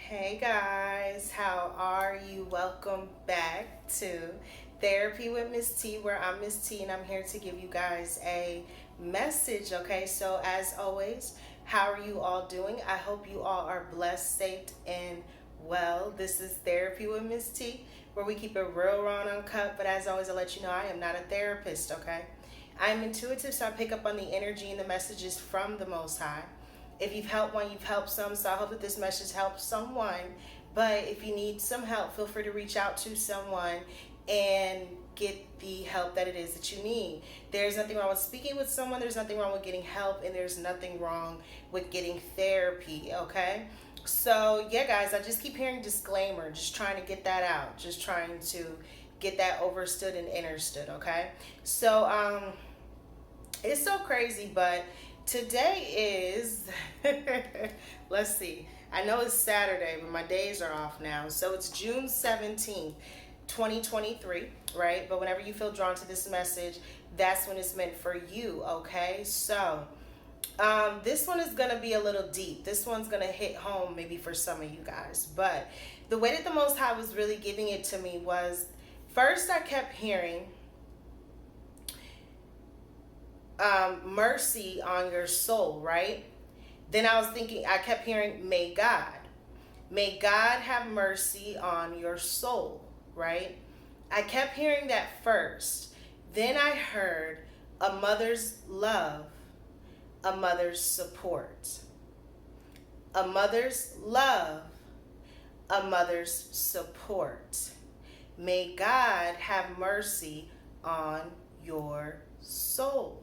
Hey guys, how are you? Welcome back to Therapy with Miss T, where I'm Miss T and I'm here to give you guys a message. Okay, so as always, how are you all doing? I hope you all are blessed, safe, and well. This is Therapy with Miss T, where we keep it real, raw, and uncut. But as always, I'll let you know I am not a therapist. Okay, I am intuitive, so I pick up on the energy and the messages from the Most High. If you've helped one, you've helped some. So I hope that this message helps someone. But if you need some help, feel free to reach out to someone and get the help that it is that you need. There's nothing wrong with speaking with someone. There's nothing wrong with getting help. And there's nothing wrong with getting therapy, okay? So, yeah, guys, I just keep hearing disclaimer. Just trying to get that out. Just trying to get that overstood and understood, okay? So, it's so crazy, but today is, let's see, I know it's Saturday, but my days are off now. So it's June 17th, 2023, right? But whenever you feel drawn to this message, that's when it's meant for you, okay? So this one is going to be a little deep. This one's going to hit home maybe for some of you guys. But the way that the Most High was really giving it to me was, first I kept hearing, mercy on your soul, right? Then I was thinking, I kept hearing, may God have mercy on your soul, right? I kept hearing that first. Then I heard a mother's love, a mother's support. A mother's love, a mother's support. May God have mercy on your soul.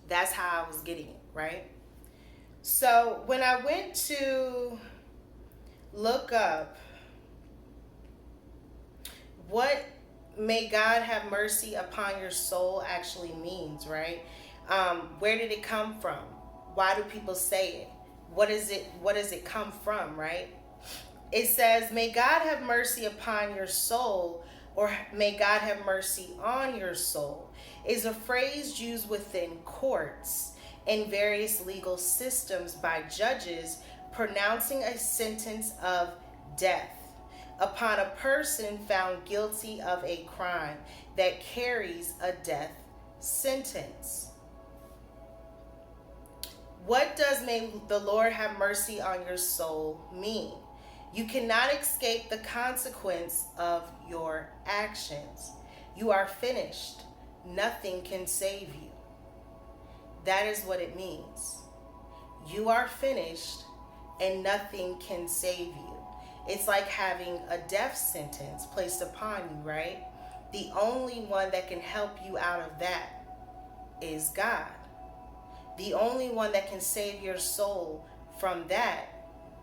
That's how I was getting it, right? So when I went to look up what may God have mercy upon your soul actually means, right? Where did it come from? Why do people say it? What does it come from, right? It says, may God have mercy upon your soul, or may God have mercy on your soul, is a phrase used within courts and various legal systems by judges pronouncing a sentence of death upon a person found guilty of a crime that carries a death sentence. What does may the Lord have mercy on your soul mean? You cannot escape the consequence of your actions. You are finished. Nothing can save you. That is what it means. You are finished and nothing can save you. It's like having a death sentence placed upon you, right? The only one that can help you out of that is God. The only one that can save your soul from that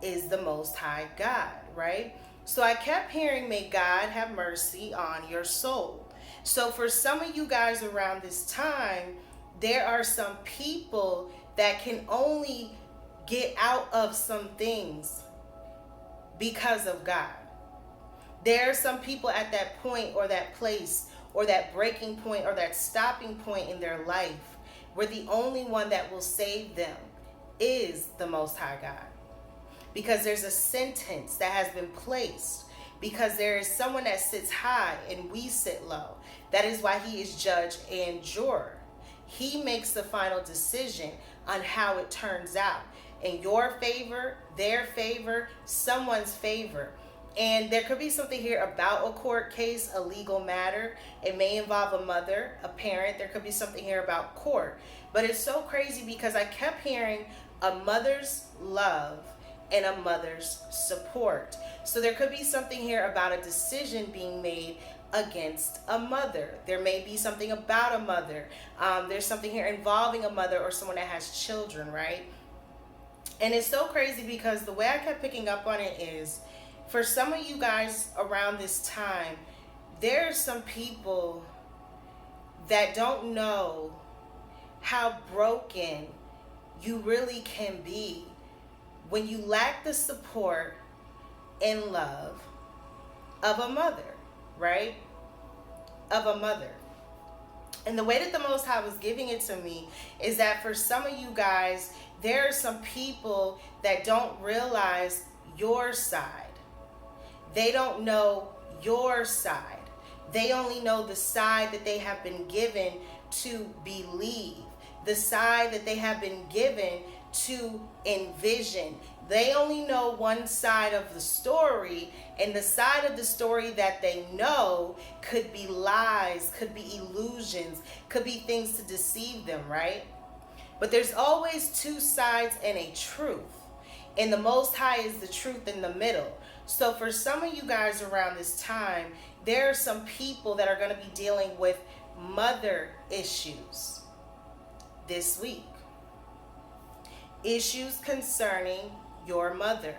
is the Most High God, right? So I kept hearing, may God have mercy on your soul. So for some of you guys around this time, there are some people that can only get out of some things because of God. There are some people at that point or that place or that breaking point or that stopping point in their life where the only one that will save them is the Most High God. Because there's a sentence that has been placed. Because there is someone that sits high and we sit low. That is why he is judge and juror. He makes the final decision on how it turns out. In your favor, their favor, someone's favor. And there could be something here about a court case, a legal matter. It may involve a mother, a parent. There could be something here about court. But it's so crazy because I kept hearing a mother's love and a mother's support. So there could be something here about a decision being made against a mother. There may be something about a mother. There's something here involving a mother or someone that has children, right? And it's so crazy because the way I kept picking up on it is, for some of you guys around this time, there are some people that don't know how broken you really can be when you lack the support and love of a mother, right? Of a mother. And the way that the Most High was giving it to me is that for some of you guys, there are some people that don't realize your side. They don't know your side. They only know the side that they have been given to believe, the side that they have been given to envision. They only know one side of the story, and the side of the story that they know could be lies, could be illusions, could be things to deceive them, right? But there's always two sides and a truth. And the Most High is the truth in the middle. So for some of you guys around this time, there are some people that are going to be dealing with mother issues this week. Issues concerning your mother.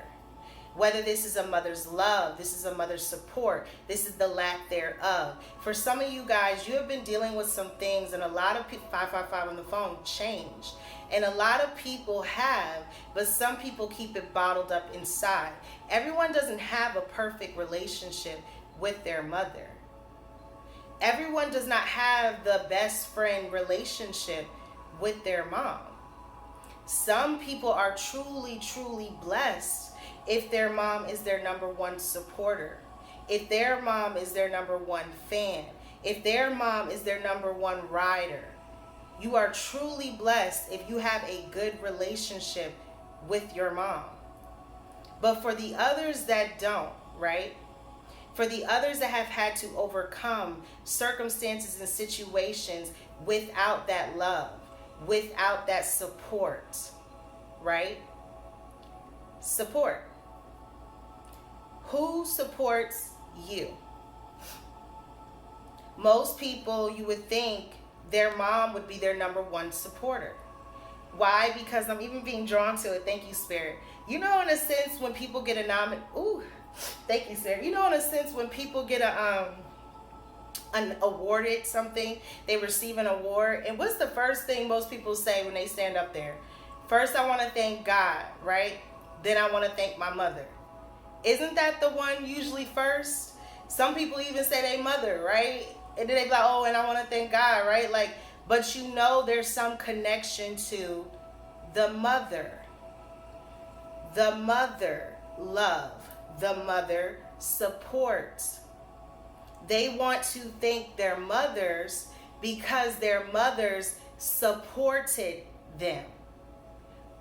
Whether this is a mother's love, this is a mother's support, this is the lack thereof. For some of you guys, you have been dealing with some things, and a lot of people, 555 on the phone, changed. And a lot of people have, but some people keep it bottled up inside. Everyone doesn't have a perfect relationship with their mother. Everyone does not have the best friend relationship with their mom. Some people are truly, truly blessed if their mom is their number one supporter, if their mom is their number one fan, if their mom is their number one rider. You are truly blessed if you have a good relationship with your mom. But for the others that don't, right? For the others that have had to overcome circumstances and situations without that love, without that support, right? Support. Who supports you? Most people, you would think their mom would be their number one supporter. Why? Because I'm even being drawn to it. Thank you, Spirit. You know, in a sense, when people get a thank you, Spirit. You know, in a sense, when people get an awarded something, they receive an award. And what's the first thing most people say when they stand up there? First, I want to thank God, right? Then I want to thank my mother. Isn't that the one usually first? Some people even say they mother, right? And then they be like, oh, and I want to thank God, right? Like, but you know there's some connection to the mother. The mother love. The mother support. They want to thank their mothers because their mothers supported them,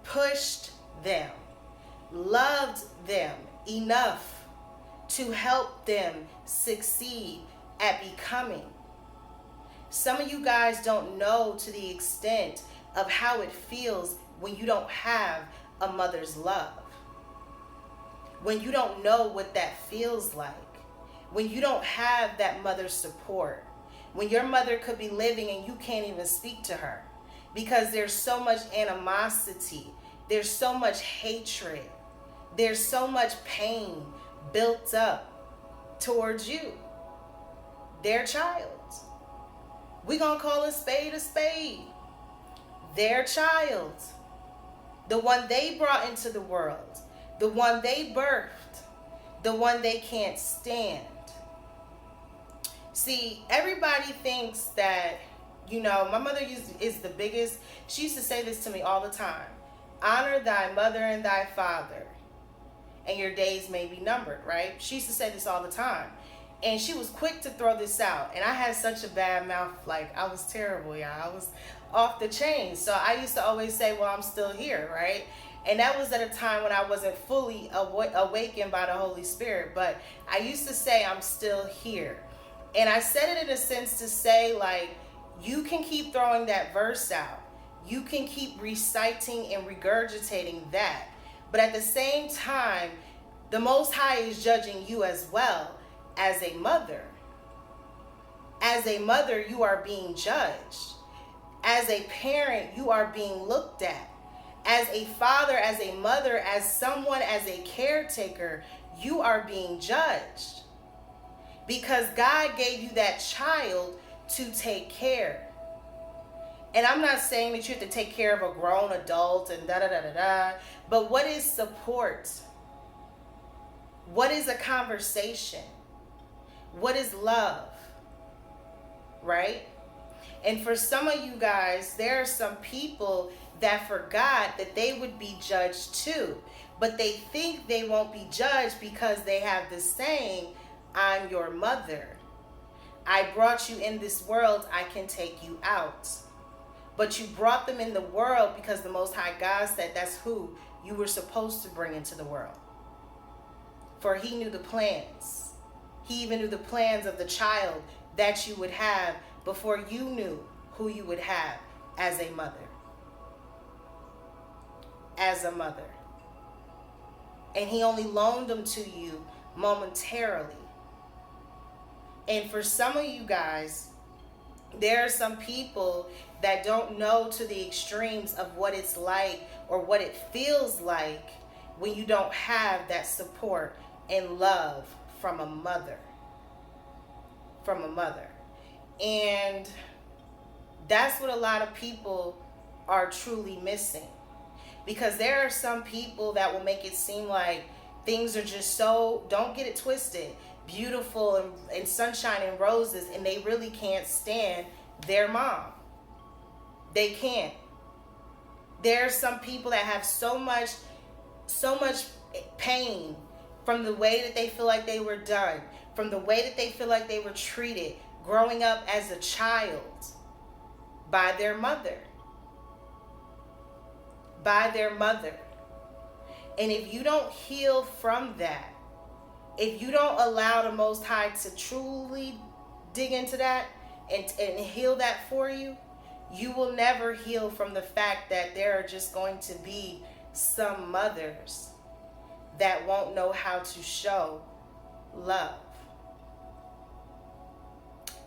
pushed them, loved them enough to help them succeed at becoming. Some of you guys don't know to the extent of how it feels when you don't have a mother's love. When you don't know what that feels like. When you don't have that mother's support. When your mother could be living and you can't even speak to her. Because there's so much animosity. There's so much hatred. There's so much pain built up towards you. Their child. We're going to call a spade a spade. Their child. The one they brought into the world. The one they birthed. The one they can't stand. See, everybody thinks that, you know, my mother is the biggest. She used to say this to me all the time. Honor thy mother and thy father, and your days may be numbered, right? She used to say this all the time. And she was quick to throw this out. And I had such a bad mouth. Like, I was terrible, y'all. I was off the chain. So I used to always say, well, I'm still here, right? And that was at a time when I wasn't fully awakened by the Holy Spirit. But I used to say, I'm still here. And I said it in a sense to say, like, you can keep throwing that verse out. You can keep reciting and regurgitating that. But at the same time, the Most High is judging you as well. As a mother. As a mother, you are being judged. As a parent, you are being looked at. As a father, as a mother, as someone, as a caretaker, you are being judged. Because God gave you that child to take care. And I'm not saying that you have to take care of a grown adult and da-da-da-da-da. But what is support? What is a conversation? What is love? Right? And for some of you guys, there are some people that forgot that they would be judged too. But they think they won't be judged because they have the saying, I'm your mother. I brought you in this world, I can take you out. But you brought them in the world because the Most High God said that's who you were supposed to bring into the world. For he knew the plans. He even knew the plans of the child that you would have before you knew who you would have as a mother. As a mother. And he only loaned them to you momentarily. And for some of you guys, there are some people that don't know to the extremes of what it's like or what it feels like when you don't have that support and love from a mother. From a mother. And that's what a lot of people are truly missing. Because there are some people that will make it seem like things are just so, don't get it twisted, beautiful and sunshine and roses, and they really can't stand their mom. They can't. There are some people that have so much pain from the way that they feel like they were done, from the way that they feel like they were treated growing up as a child by their mother. By their mother. And if you don't heal from that, if you don't allow the Most High to truly dig into that and heal that for you, you will never heal from the fact that there are just going to be some mothers that won't know how to show love.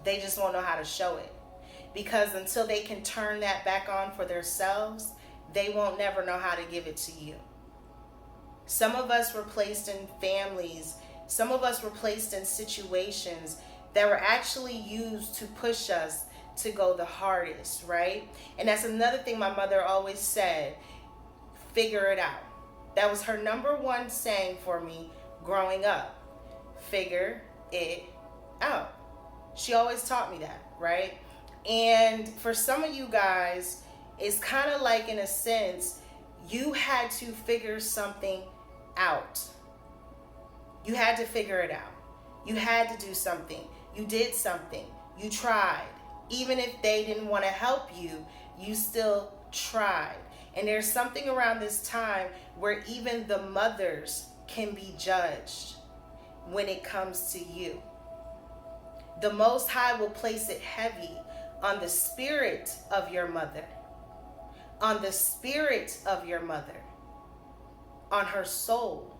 They just won't know how to show it. Because until they can turn that back on for themselves, they won't never know how to give it to you. Some of us were placed in families, some of us were placed in situations that were actually used to push us to go the hardest, right? And that's another thing my mother always said, figure it out. That was her number one saying for me growing up. Figure it out. She always taught me that, right? And for some of you guys, it's kind of like, in a sense, you had to figure something out. You had to figure it out. You had to do something. You did something. You tried. Even if they didn't want to help you, you still tried. And there's something around this time where even the mothers can be judged when it comes to you. The Most High will place it heavy on the spirit of your mother. On the spirit of your mother. On her soul.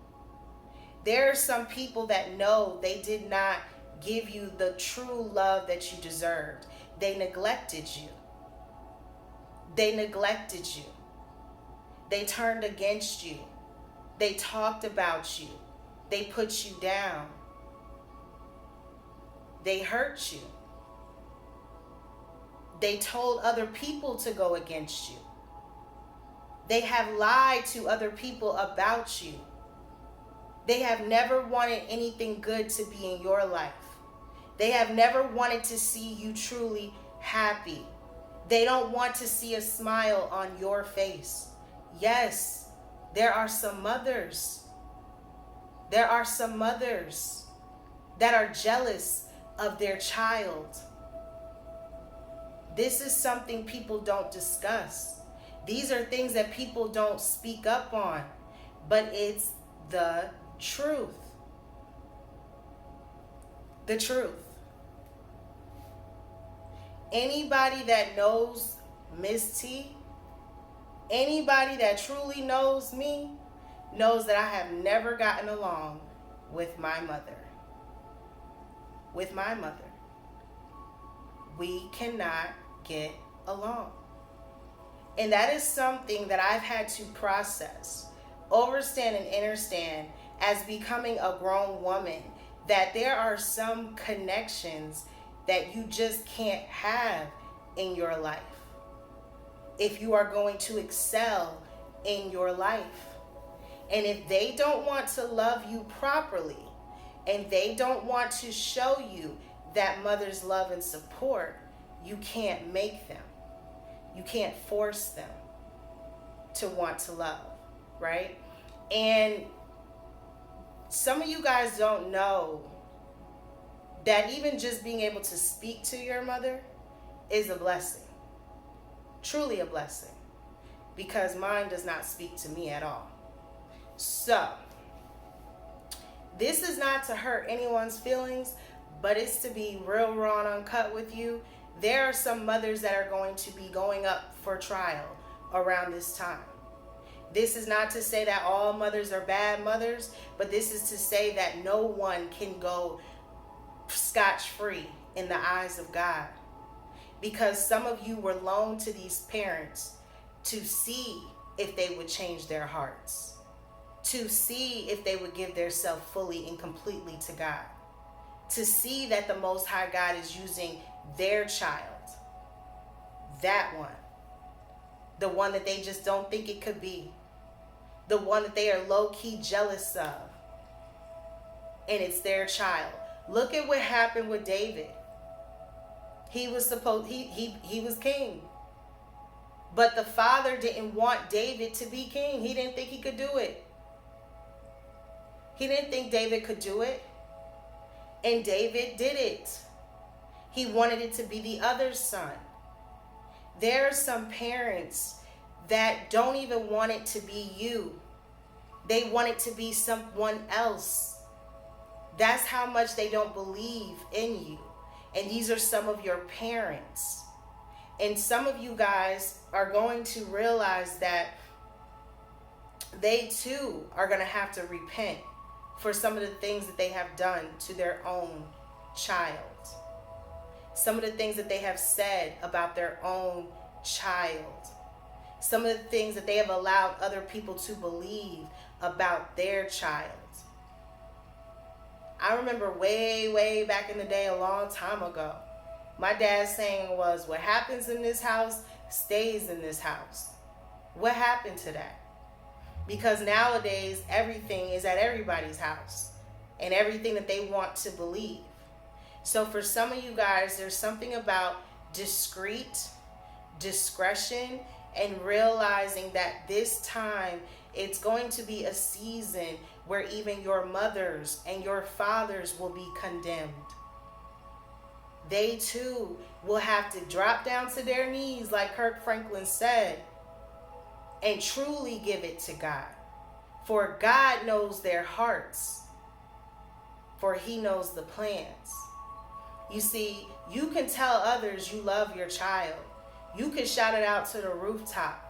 There are some people that know they did not give you the true love that you deserved. They neglected you. They neglected you. They turned against you. They talked about you. They put you down. They hurt you. They told other people to go against you. They have lied to other people about you. They have never wanted anything good to be in your life. They have never wanted to see you truly happy. They don't want to see a smile on your face. Yes, there are some mothers. There are some mothers that are jealous of their child. This is something people don't discuss. These are things that people don't speak up on, but it's the truth. The truth. Anybody that knows Miss T, anybody that truly knows me, knows that I have never gotten along with my mother. With my mother. We cannot get along. And that is something that I've had to process, understand and understand as becoming a grown woman, that there are some connections that you just can't have in your life if you are going to excel in your life. And if they don't want to love you properly, and they don't want to show you that mother's love and support, you can't make them. You can't force them. to want to love, right? And some of you guys don't know that even just being able to speak to your mother is a blessing. Truly a blessing. Because mine does not speak to me at all. So, this is not to hurt anyone's feelings, but it's to be real raw and uncut with you. There are some mothers that are going to be going up for trial around this time. This is not to say that all mothers are bad mothers, but this is to say that no one can go scotch-free in the eyes of God. Because some of you were loaned to these parents to see if they would change their hearts, to see if they would give themselves fully and completely to God, to see that the Most High God is using their child, that one, the one that they just don't think it could be, the one that they are low-key jealous of, and it's their child. Look at what happened with David. He was he was king. But the father didn't want David to be king. He didn't think he could do it. He didn't think David could do it. And David did it. He wanted it to be the other son. There are some parents that don't even want it to be you. They want it to be someone else. That's how much they don't believe in you. And these are some of your parents. And some of you guys are going to realize that they too are going to have to repent for some of the things that they have done to their own child. Some of the things that they have said about their own child. Some of the things that they have allowed other people to believe about their child. I remember way back in the day, a long time ago, my dad's saying was, what happens in this house stays in this house. What happened to that? Because nowadays, everything is at everybody's house and everything that they want to believe. So for some of you guys, there's something about discretion, and realizing that this time it's going to be a season where even your mothers and your fathers will be condemned. They too will have to drop down to their knees, like Kirk Franklin said, and truly give it to God. For God knows their hearts, for He knows the plans. You see, you can tell others you love your child. You can shout it out to the rooftop,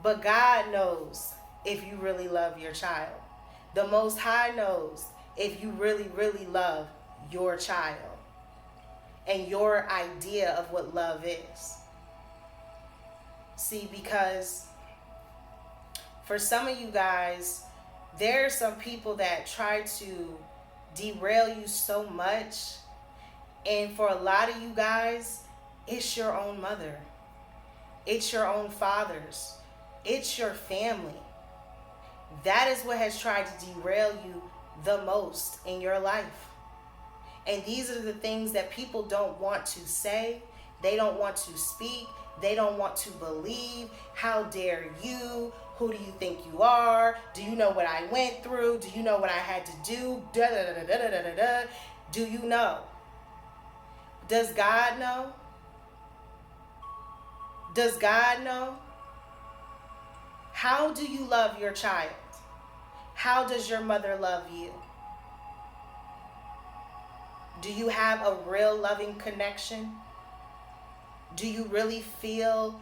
but God knows if you really love your child. The Most High knows if you really love your child and your idea of what love is. See, because for some of you guys, there are some people that try to derail you so much. And for a lot of you guys, it's your own mother. It's your own fathers. It's your family. That is what has tried to derail you the most in your life. And these are the things that people don't want to say. They don't want to speak. They don't want to believe. How dare you? Who do you think you are? Do you know what I went through? Do you know what I had to do? Do you know? Does God know? Does God know? How do you love your child? How does your mother love you? Do you have a real loving connection? Do you really feel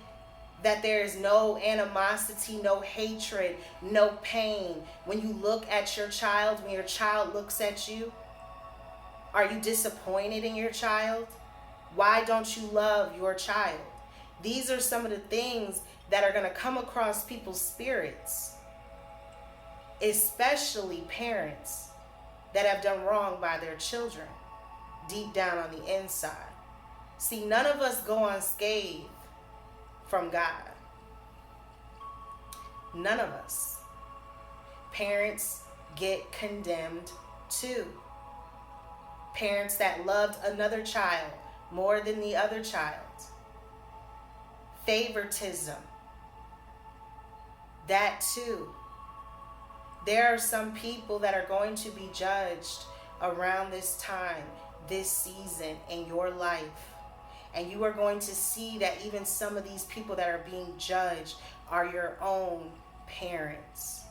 that there is no animosity, no hatred, no pain when you look at your child, when your child looks at you? Are you disappointed in your child? Why don't you love your child? These are some of the things that are going to come across people's spirits, especially parents that have done wrong by their children deep down on the inside. See, none of us go unscathed from God. None of us. Parents get condemned too. Parents that loved another child more than the other child. Favoritism. That too. There are some people that are going to be judged around this time, this season in your life. And you are going to see that even some of these people that are being judged are your own parents.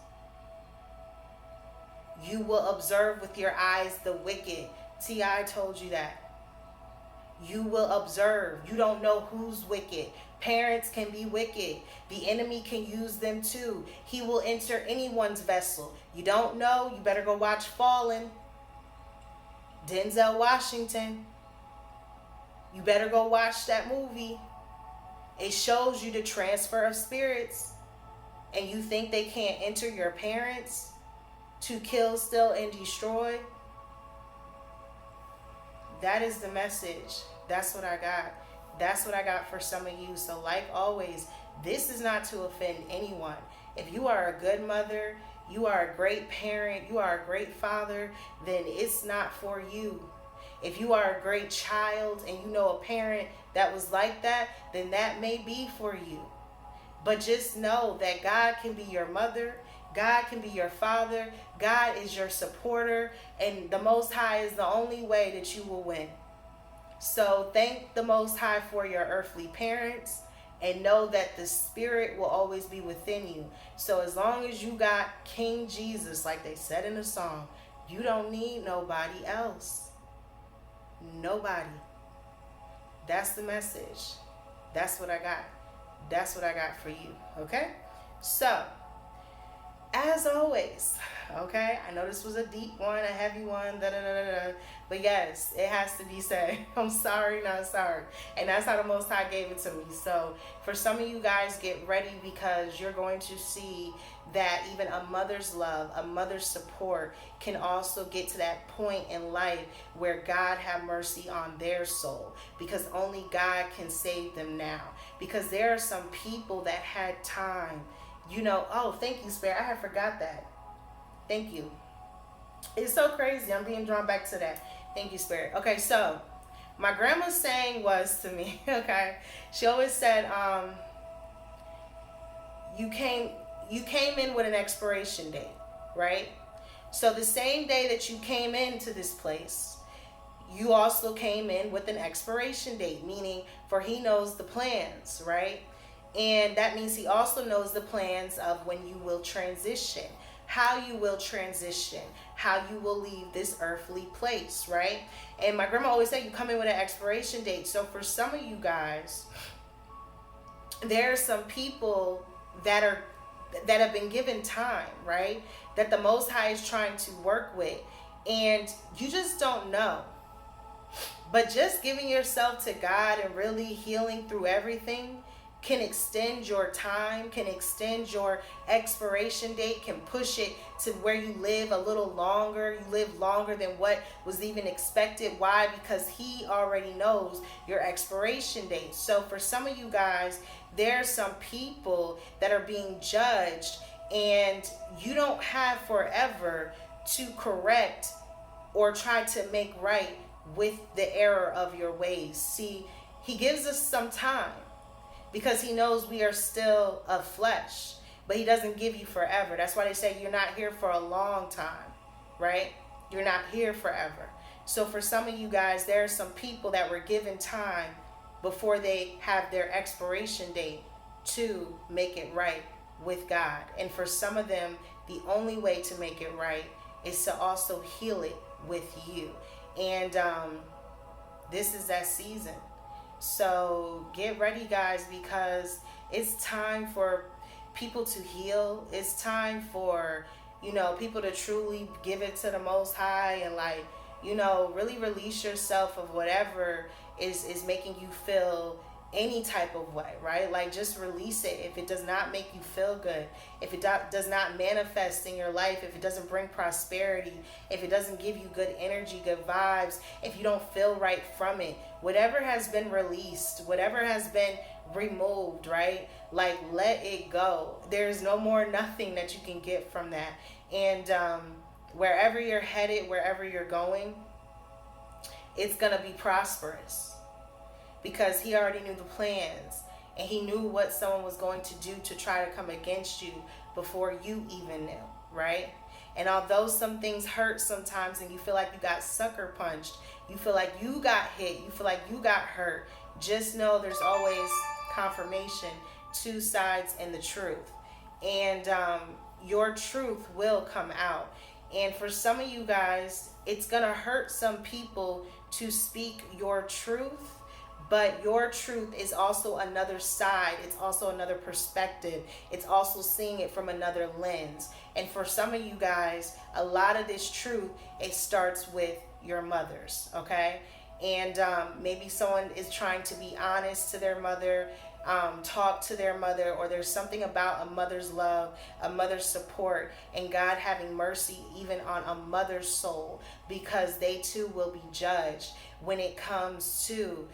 You will observe with your eyes the wicked. T.I. told you that. You will observe. You don't know who's wicked. Parents can be wicked. The enemy can use them too. He will enter anyone's vessel. You don't know. You better go watch Fallen. Denzel Washington. You better go watch that movie. It shows you the transfer of spirits. And you think they can't enter your parents to kill, steal, and destroy? That is the message. That's what I got. That's what I got for some of you. So like always, this is not to offend anyone. If you are a good mother, you are a great parent, you are a great father, then it's not for you. If you are a great child and you know a parent that was like that, then that may be for you. But just know that God can be your mother, God can be your father, God is your supporter, and the Most High is the only way that you will win. So thank the Most High for your earthly parents, and know that the Spirit will always be within you. So as long as you got King Jesus, like they said in the song, you don't need nobody else. Nobody. That's the message. That's what I got. That's what I got for you. Okay? So, as always, okay? I know this was a deep one, a heavy one, but yes, it has to be said. I'm sorry, not sorry. And that's how the Most High gave it to me. So, for some of you guys, get ready, because you're going to see that even a mother's love, a mother's support can also get to that point in life where God have mercy on their soul, because only God can save them now. Because there are some people that had time, you know. Oh, thank you, Spirit. I had forgot that. Thank you. It's so crazy. I'm being drawn back to that. Thank you, Spirit. Okay, so my grandma's saying was to me, okay, she always said, you came in with an expiration date, right? So the same day that you came into this place, you also came in with an expiration date, meaning for he knows the plans, right? And that means he also knows the plans of when you will transition, how you will transition, how you will leave this earthly place, right? And my grandma always said you come in with an expiration date. So for some of you guys, there are some people that have been given time, right? That the Most High is trying to work with, and you just don't know. But just giving yourself to God and really healing through everything can extend your time, can extend your expiration date, can push it to where you live a little longer. You live longer than what was even expected. Why? Because he already knows your expiration date. So for some of you guys, there's some people that are being judged, and you don't have forever to correct or try to make right with the error of your ways. See, he gives us some time because he knows we are still of flesh, but he doesn't give you forever. That's why they say you're not here for a long time, right? You're not here forever. So for some of you guys, there are some people that were given time before they have their expiration date to make it right with God. And for some of them, the only way to make it right is to also heal it with you. And this is that season. So get ready, guys, because it's time for people to heal. It's time for, people to truly give it to the Most High and really release yourself of whatever is making you feel any type of way, right? Like, just release it. If it does not make you feel good, if it does not manifest in your life, if it doesn't bring prosperity, if it doesn't give you good energy, good vibes, if you don't feel right from it, whatever has been released, whatever has been removed, right? Like, let it go. There's no more nothing that you can get from that. And wherever you're headed, wherever you're going, it's going to be prosperous. Because he already knew the plans, and he knew what someone was going to do to try to come against you. before you even knew, right? And although some things hurt sometimes and you feel like you got sucker punched, you feel like you got hit, you feel like you got hurt, just know there's always confirmation, two sides, and the truth. And your truth will come out. And for some of you guys, it's going to hurt some people to speak your truth, but your truth is also another side. It's also another perspective. It's also seeing it from another lens. And for some of you guys, a lot of this truth, it starts with your mothers, okay? And maybe someone is trying to be honest to their mother, talk to their mother, or there's something about a mother's love, a mother's support, and God having mercy even on a mother's soul, because they too will be judged when it comes to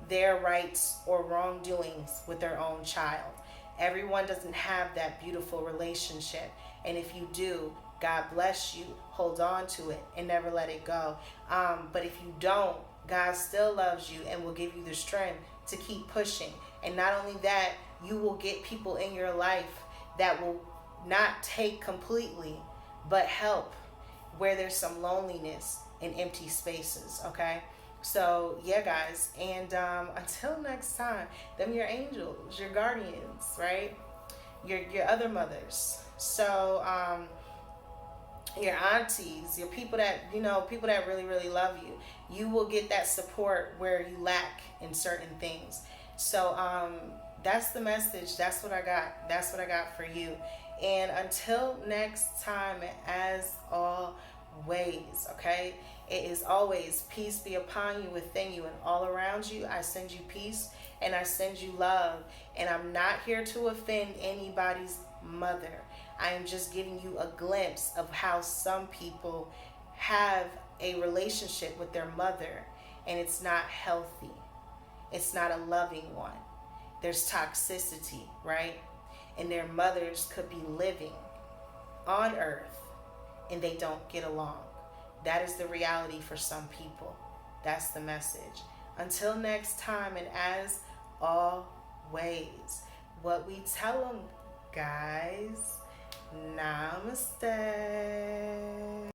their rights or wrongdoings with their own child. Everyone doesn't have that beautiful relationship, and if you do, God bless you. Hold on to it and never let it go. But if you don't, God still loves you and will give you the strength to keep pushing. And not only that, you will get people in your life that will not take completely, but help where there's some loneliness and empty spaces, okay? So, yeah, guys. And until next time, them your angels, your guardians, right? Your other mothers. So, your aunties, your people that, people that really, really love you. You will get that support where you lack in certain things. So that's the message. That's what I got. That's what I got for you. And until next time, as always, okay? It is always peace be upon you, within you, and all around you. I send you peace and I send you love. And I'm not here to offend anybody's mother. I am just giving you a glimpse of how some people have a relationship with their mother, and it's not healthy. It's not a loving one. There's toxicity, right? And their mothers could be living on earth and they don't get along. That is the reality for some people. That's the message. Until next time, and as always, what we tell them, guys, namaste.